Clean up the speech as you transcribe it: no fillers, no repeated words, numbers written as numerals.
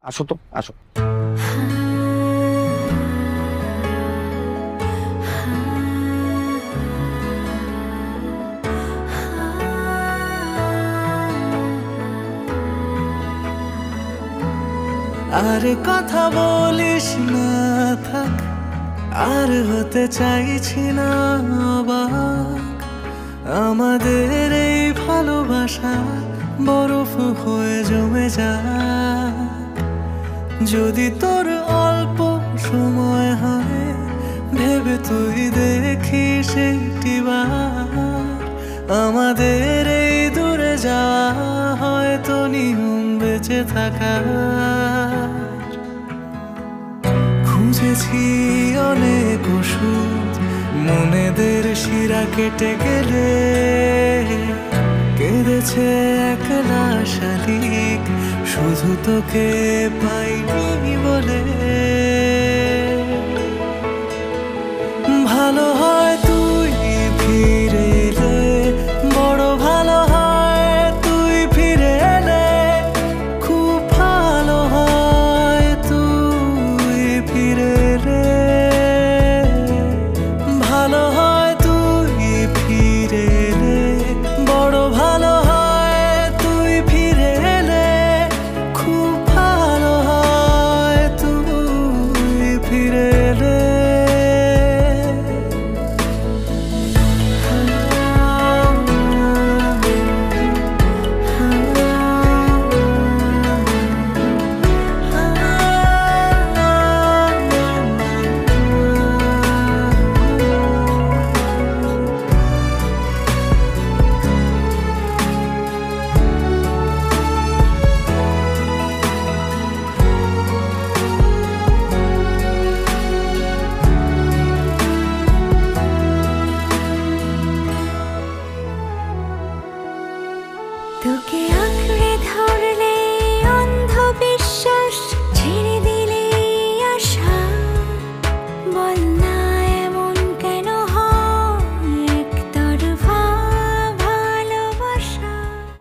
আসো তো, আসো। আর কথা বলিস না, থাক। আর হতে চাইছি না অবাক। আমাদের এই ভালোবাসা বরফ হয়ে জমে যায়। যদি তোর অল্প সময় হয়, ভেবে তুই দেখিস একটিবার। আমাদের এই দূরে যাওয়া হয়তো নিয়ম বেঁচে থাকার। খুঁজেছি অনেক ওষুধ, মনেদের শিরা কেটে গেলে। কেঁদেছে একলা শালিক, শুধু তোকে পাইনি বলে। ভালো হয়